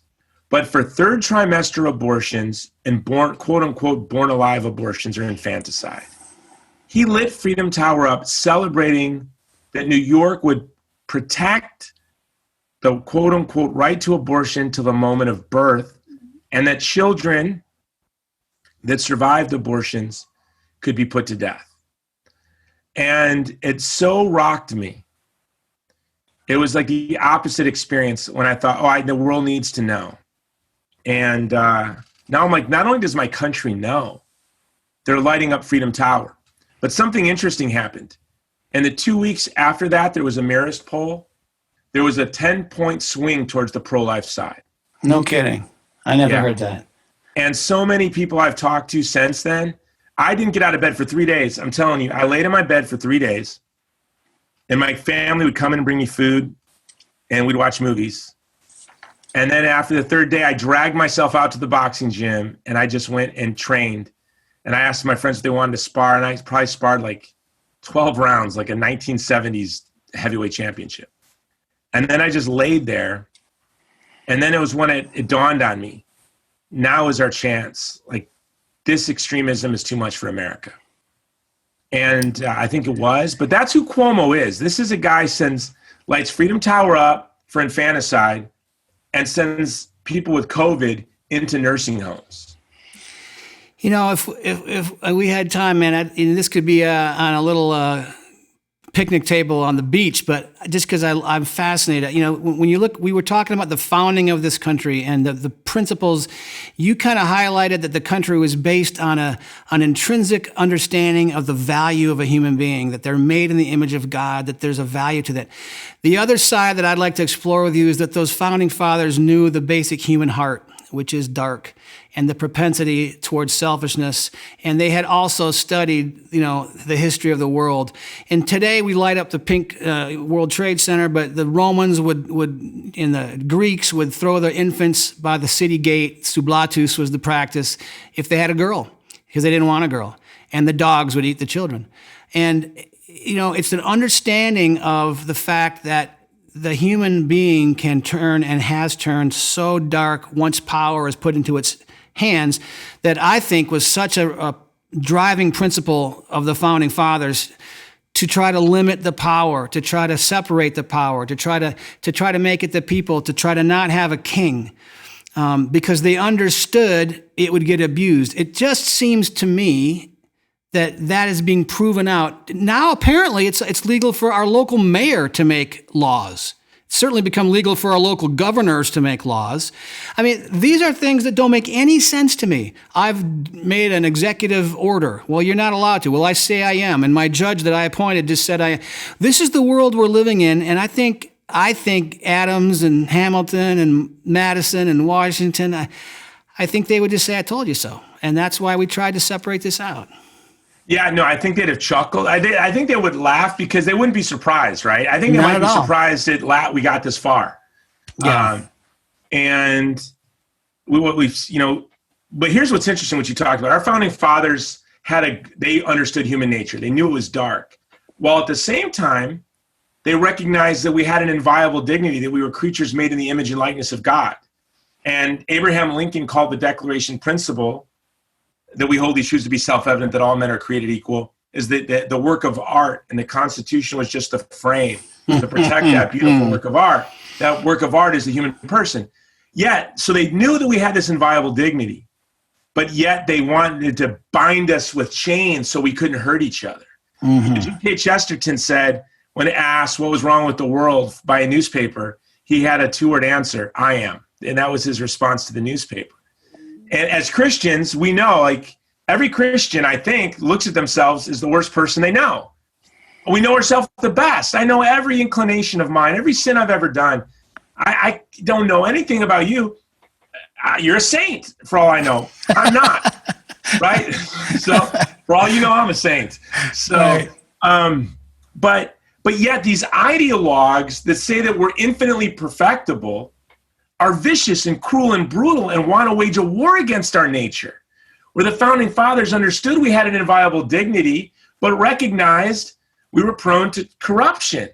S3: but for third trimester abortions and quote unquote, born alive abortions or infanticide. He lit Freedom Tower up celebrating that New York would protect the quote unquote right to abortion till the moment of birth, and that children that survived abortions could be put to death. And it so rocked me. It was like the opposite experience when I thought, the world needs to know. And now I'm like, not only does my country know, they're lighting up Freedom Tower. But something interesting happened. In the 2 weeks after that, there was a Marist poll. There was a 10-point swing towards the pro-life side.
S1: No kidding. I never heard that.
S3: And so many people I've talked to since then, I didn't get out of bed for 3 days. I'm telling you, I laid in my bed for 3 days, and my family would come in and bring me food, and we'd watch movies. And then after the third day, I dragged myself out to the boxing gym, and I just went and trained. And I asked my friends if they wanted to spar, and I probably sparred like 12 rounds, like a 1970s heavyweight championship. And then I just laid there. And then it was when it dawned on me, now is our chance. Like, this extremism is too much for America. And I think it was, but that's who Cuomo is. This is a guy lights Freedom Tower up for infanticide and sends people with COVID into nursing homes.
S1: You know, if we had time, man, and this could be on a little picnic table on the beach, but just because I'm fascinated. You know, when you look, we were talking about the founding of this country and the principles. You kind of highlighted that the country was based on an intrinsic understanding of the value of a human being, that they're made in the image of God, that there's a value to that. The other side that I'd like to explore with you is that those founding fathers knew the basic human heart. which is dark, and the propensity towards selfishness. And they had also studied, the history of the world. And today we light up the pink World Trade Center, but the Romans would and the Greeks would throw their infants by the city gate. Sublatus was the practice if they had a girl, because they didn't want a girl. And the dogs would eat the children. And, it's an understanding of the fact that the human being can turn and has turned so dark once power is put into its hands that I think was such a driving principle of the founding fathers to try to limit the power, to try to separate the power, to try to make it the people, to try to not have a king, because they understood it would get abused. It just seems to me that is being proven out. Now, apparently, it's legal for our local mayor to make laws. It's certainly become legal for our local governors to make laws. I mean, these are things that don't make any sense to me. I've made an executive order. Well, you're not allowed to. Well, I say I am. And my judge that I appointed just said, this is the world we're living in. And I think Adams and Hamilton and Madison and Washington, I think they would just say, I told you so. And that's why we tried to separate this out.
S3: Yeah, no, I think they'd have chuckled. I think they would laugh because they wouldn't be surprised, right? I think they might be surprised that we got this far.
S1: Yeah.
S3: And but here's what's interesting, what you talked about. Our founding fathers they understood human nature. They knew it was dark. While at the same time, they recognized that we had an inviolable dignity, that we were creatures made in the image and likeness of God. And Abraham Lincoln called the Declaration principle that we hold these truths to be self-evident, that all men are created equal, is that the work of art, and the Constitution was just a frame to protect that beautiful work of art. That work of art is the human person. Yet, so they knew that we had this inviolable dignity, but yet they wanted to bind us with chains so we couldn't hurt each other. G.K. Chesterton said, when asked what was wrong with the world by a newspaper, he had a 2-word answer: I am. And that was his response to the newspaper. And as Christians, we know, like, every Christian, I think, looks at themselves as the worst person they know. We know ourselves the best. I know every inclination of mine, every sin I've ever done. I don't know anything about you. You're a saint, for all I know. I'm not, right? So, for all you know, I'm a saint. So, right. But yet these ideologues that say that we're infinitely perfectible are vicious and cruel and brutal and want to wage a war against our nature. Where the founding fathers understood we had an inviolable dignity, but recognized we were prone to corruption.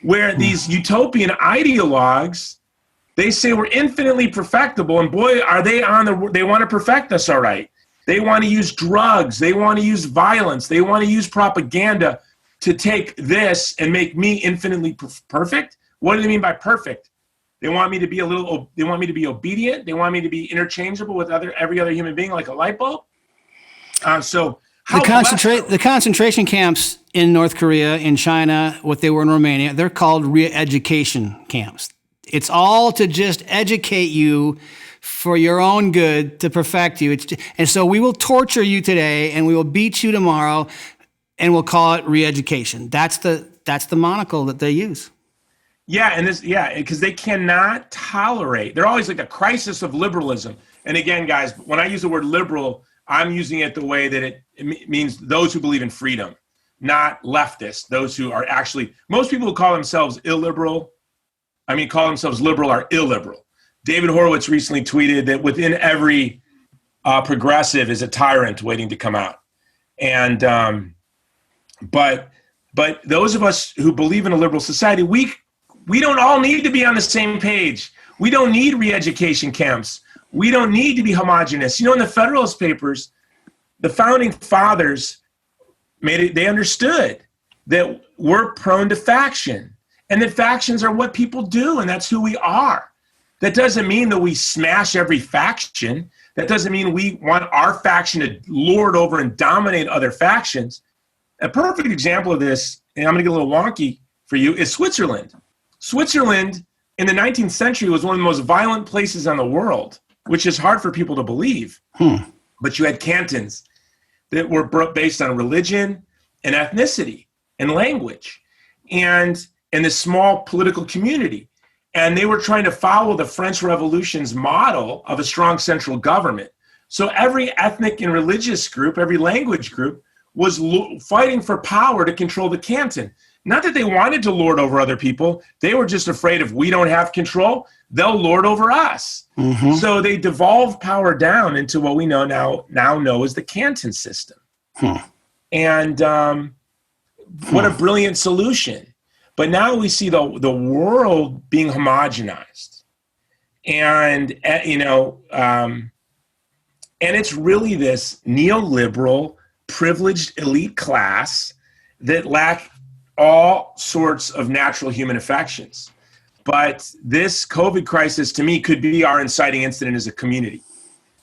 S3: Where these utopian ideologues, they say we're infinitely perfectible, and boy, are they they want to perfect us, all right. They want to use drugs, they want to use violence, they want to use propaganda to take this and make me infinitely perfect. What do they mean by perfect? They want me to be they want me to be obedient. They want me to be interchangeable with every other human being, like a light bulb.
S1: The concentration camps in North Korea, in China, what they were in Romania, they're called re-education camps. It's all to just educate you for your own good, to perfect you. And so we will torture you today, and we will beat you tomorrow, and we'll call it re-education. That's the monocle that they use.
S3: Yeah, because they cannot tolerate. They're always like a crisis of liberalism. And again, guys, when I use the word liberal, I'm using it the way that it means those who believe in freedom, not leftists. Those who are actually, most people who call themselves illiberal, call themselves liberal, are illiberal. David Horowitz recently tweeted that within every progressive is a tyrant waiting to come out. And but those of us who believe in a liberal society, we don't all need to be on the same page. We don't need re-education camps. We don't need to be homogenous. In the Federalist Papers, the founding fathers they understood that we're prone to faction, and that factions are what people do, and that's who we are. That doesn't mean that we smash every faction. That doesn't mean we want our faction to lord over and dominate other factions. A perfect example of this, and I'm going to get a little wonky for you, is Switzerland. Switzerland in the 19th century was one of the most violent places on the world, which is hard for people to believe. But you had cantons that were based on religion and ethnicity and language and this small political community. And they were trying to follow the French Revolution's model of a strong central government. So every ethnic and religious group, every language group was fighting for power to control the canton. Not that they wanted to lord over other people. They were just afraid if we don't have control, they'll lord over us. Mm-hmm. So they devolved power down into what we now know as the canton system. And what a brilliant solution. But now we see the world being homogenized. And, and it's really this neoliberal, privileged elite class that lack all sorts of natural human affections. But this COVID crisis, to me, could be our inciting incident as a community.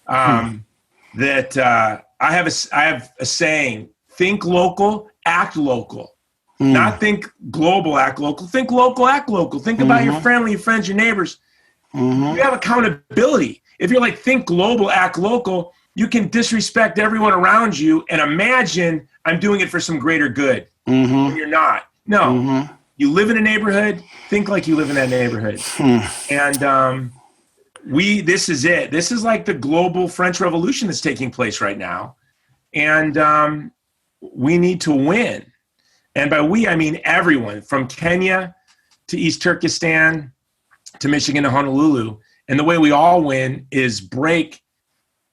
S3: That I have a saying: think local, act local. Not think global, act local. Think local, act local. Think about your family, your friends, your neighbors. You have accountability. If you're like, think global, act local, you can disrespect everyone around you and imagine I'm doing it for some greater good. When you're not. No. You live in a neighborhood, think like you live in that neighborhood. And this is it. This is like the global French Revolution that's taking place right now. And we need to win. And by we, I mean everyone, from Kenya to East Turkestan to Michigan to Honolulu. And the way we all win is break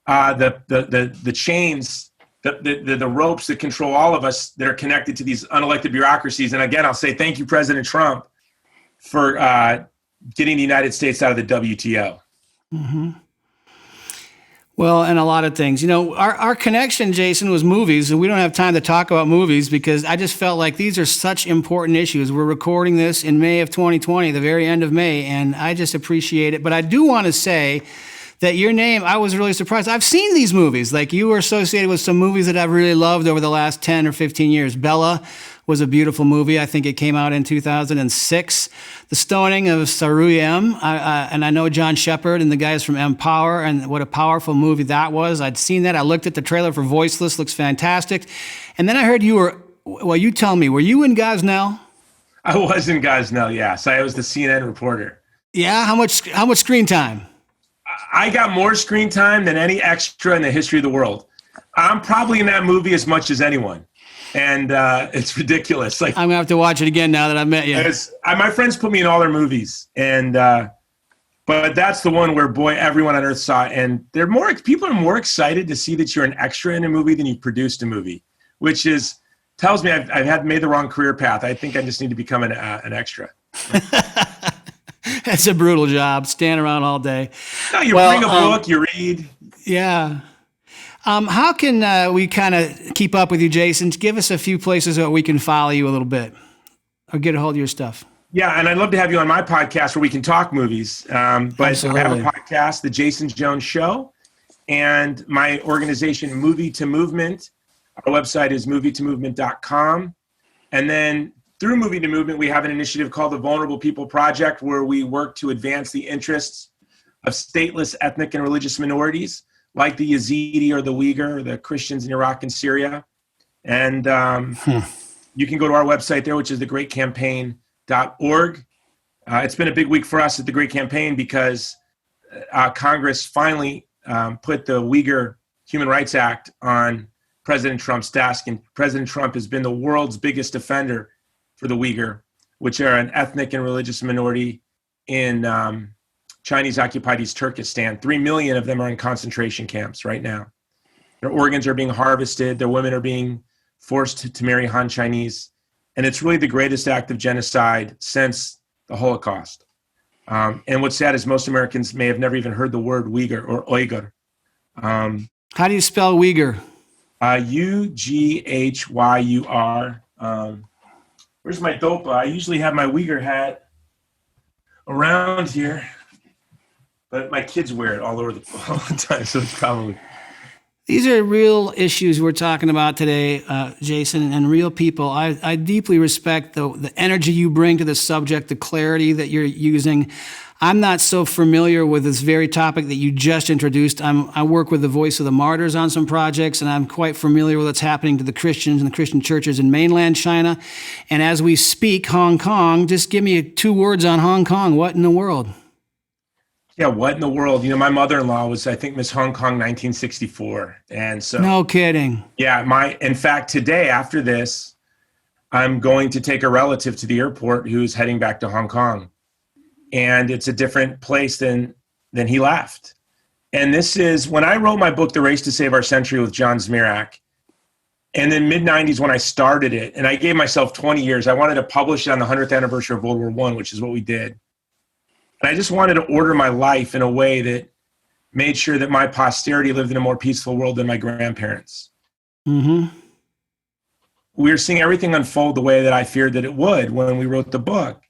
S3: the chains, the ropes that control all of us that are connected to these unelected bureaucracies. And again, I'll say thank you, President Trump, for getting the United States out of the WTO.
S1: Well, and a lot of things. Our connection, Jason, was movies, and we don't have time to talk about movies because I just felt like these are such important issues. We're recording this in May of 2020, the very end of May, and I just appreciate it. But I do want to say that your name, I was really surprised. I've seen these movies. Like, you were associated with some movies that I've really loved over the last 10 or 15 years. Bella was a beautiful movie. I think it came out in 2006. The Stoning of Sayruri M. And I know John Shepard and the guys from Empower, and what a powerful movie that was. I'd seen that. I looked at the trailer for Voiceless. Looks fantastic. And then I heard you were, well, you tell me, were you in Gosnell?
S3: I was in Gosnell, yes. I was the CNN reporter.
S1: Yeah? How much screen time?
S3: I got more screen time than any extra in the history of the world. I'm probably in that movie as much as anyone. And it's ridiculous. Like,
S1: I'm going to have to watch it again now that I've met you.
S3: My friends put me in all their movies. And but that's the one where, boy, everyone on earth saw it. And people are more excited to see that you're an extra in a movie than you produced a movie, which tells me I've made the wrong career path. I think I just need to become an extra.
S1: That's a brutal job, standing around all day.
S3: No, you bring a book, you read.
S1: Yeah. How can we kind of keep up with you, Jason? Give us a few places where we can follow you a little bit or get a hold of your stuff.
S3: Yeah, and I'd love to have you on my podcast where we can talk movies. But
S1: Absolutely.
S3: I have a podcast, The Jason Jones Show, and my organization, Movie to Movement. Our website is movietomovement.com. And then through Movie to Movement, we have an initiative called the Vulnerable People Project, where we work to advance the interests of stateless ethnic and religious minorities, like the Yazidi or the Uyghur or the Christians in Iraq and Syria. And you can go to our website there, which is thegreatcampaign.org. It's been a big week for us at The Great Campaign because Congress finally put the Uyghur Human Rights Act on President Trump's desk. And President Trump has been the world's biggest defender for the Uyghur, which are an ethnic and religious minority in Chinese-occupied East Turkestan. 3 million of them are in concentration camps right now. Their organs are being harvested. Their women are being forced to marry Han Chinese. And it's really the greatest act of genocide since the Holocaust. And what's sad is most Americans may have never even heard the word Uyghur or Uyghur.
S1: How do you spell Uyghur?
S3: Ughyr. Where's my dopa? I usually have my Uyghur hat around here, but my kids wear it all the time, so it's probably.
S1: These are real issues we're talking about today, Jason, and real people. I deeply respect the energy you bring to the subject, the clarity that you're using. I'm not so familiar with this very topic that you just introduced. I work with the Voice of the Martyrs on some projects, and I'm quite familiar with what's happening to the Christians and the Christian churches in mainland China. And as we speak, Hong Kong, just give me 2 words on Hong Kong. What in the world?
S3: Yeah, what in the world? You know, my mother-in-law was, I think, Miss Hong Kong 1964. And so,
S1: No kidding.
S3: yeah, in fact, today after this, I'm going to take a relative to the airport who's heading back to Hong Kong. And it's a different place than he left. And this is, when I wrote my book, The Race to Save Our Century with John Zmirak, and then mid-90s when I started it, and I gave myself 20 years, I wanted to publish it on the 100th anniversary of World War I, which is what we did. And I just wanted to order my life in a way that made sure that my posterity lived in a more peaceful world than my grandparents.
S1: Mm-hmm.
S3: We were seeing everything unfold the way that I feared that it would when we wrote the book.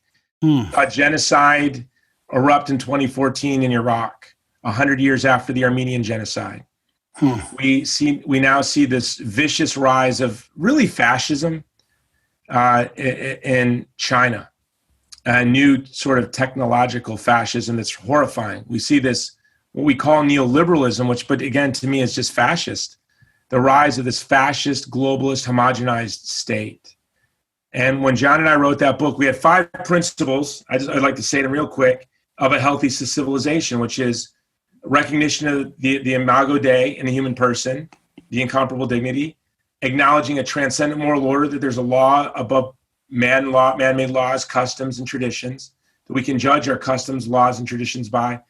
S3: A genocide erupt in 2014 in Iraq, 100 years after the Armenian genocide. We now see this vicious rise of really fascism in China, a new sort of technological fascism that's horrifying. We see this, what we call neoliberalism, but again, to me, is just fascist. The rise of this fascist, globalist, homogenized state. And when John and I wrote that book, we had 5 principles, I'd like to say them real quick, of a healthy civilization, which is recognition of the imago Dei in the human person, the incomparable dignity, acknowledging a transcendent moral order, that there's a law above man-made laws, customs, and traditions, that we can judge our customs, laws, and traditions by.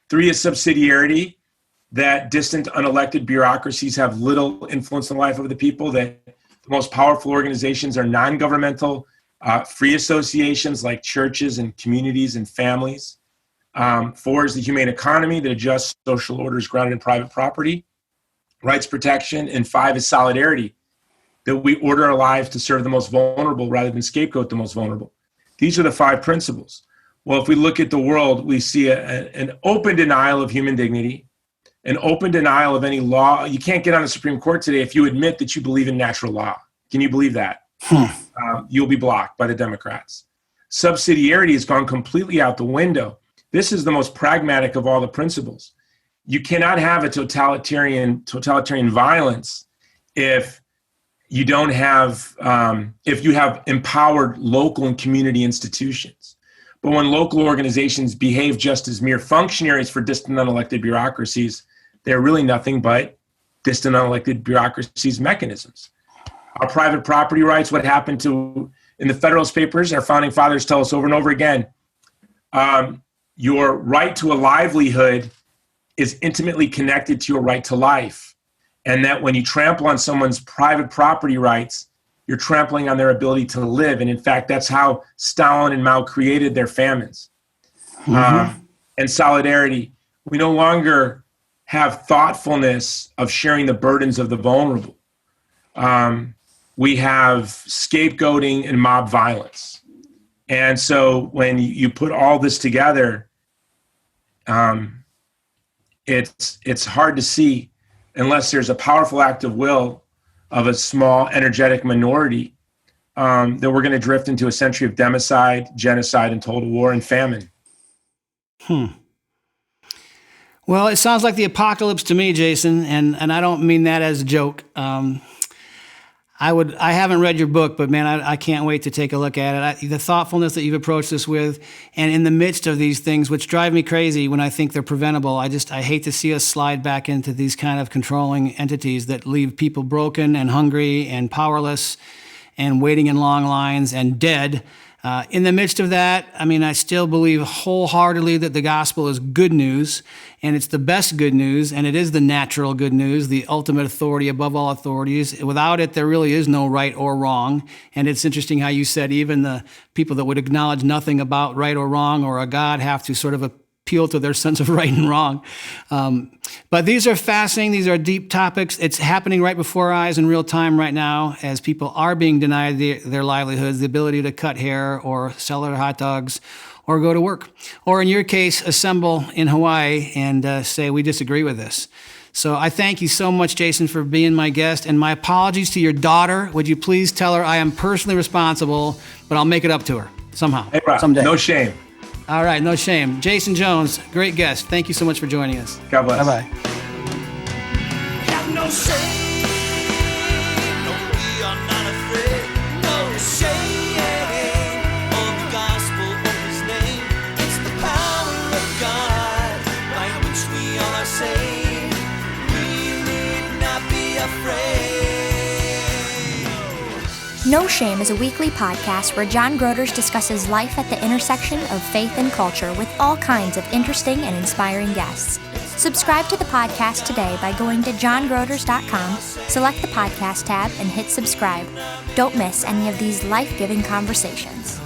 S3: 3 is subsidiarity, that distant, unelected bureaucracies have little influence in the life of the people, that the most powerful organizations are non-governmental, free associations like churches and communities and families. 4 is the humane economy that adjusts social orders grounded in private property, rights protection. And 5 is solidarity, that we order our lives to serve the most vulnerable rather than scapegoat the most vulnerable. These are the 5 principles. Well, if we look at the world, we see an open denial of human dignity, an open denial of any law. You can't get on the Supreme Court today if you admit that you believe in natural law. Can you believe that? You'll be blocked by the Democrats. Subsidiarity has gone completely out the window. This is the most pragmatic of all the principles. You cannot have a totalitarian violence if you don't have, if you have empowered local and community institutions. But when local organizations behave just as mere functionaries for distant unelected bureaucracies, they're really nothing but distant unelected bureaucracies' mechanisms. Our private property rights, what happened to, in the Federalist Papers, our founding fathers tell us over and over again, your right to a livelihood is intimately connected to your right to life. And that when you trample on someone's private property rights, you're trampling on their ability to live. And in fact, that's how Stalin and Mao created their famines. And solidarity. We no longer have thoughtfulness of sharing the burdens of the vulnerable. We have scapegoating and mob violence. And so when you put all this together, it's hard to see, unless there's a powerful act of will of a small, energetic minority, that we're going to drift into a century of democide, genocide, and total war and famine.
S1: Well, it sounds like the apocalypse to me, Jason, and I don't mean that as a joke. I haven't read your book, but man, I can't wait to take a look at it. The thoughtfulness that you've approached this with, and in the midst of these things, which drive me crazy when I think they're preventable, I hate to see us slide back into these kind of controlling entities that leave people broken and hungry and powerless and waiting in long lines and dead. In the midst of that, I mean, I still believe wholeheartedly that the gospel is good news, and it's the best good news, and it is the natural good news, the ultimate authority above all authorities. Without it, there really is no right or wrong. And it's interesting how you said even the people that would acknowledge nothing about right or wrong or a God have to sort of appeal to their sense of right and wrong. But these are fascinating. These are deep topics. It's happening right before our eyes in real time right now as people are being denied their livelihoods, the ability to cut hair or sell their hot dogs or go to work. Or in your case, assemble in Hawaii and say, we disagree with this. So I thank you so much, Jason, for being my guest. And my apologies to your daughter. Would you please tell her I am personally responsible, but I'll make it up to her somehow,
S3: Hey, Rob,
S1: someday.
S3: no shame.
S1: All right, no shame. Jason Jones, great guest. Thank you so much for joining us.
S3: God bless.
S1: Bye-bye.
S2: Have no shame, no, we are not afraid, no shame of the gospel of his name. It's the power of God by which we all are saved. We need not be afraid.
S4: No Shame is a weekly podcast where John Grooters discusses life at the intersection of faith and culture with all kinds of interesting and inspiring guests. Subscribe to the podcast today by going to johngrooters.com, select the podcast tab, and hit subscribe. Don't miss any of these life-giving conversations.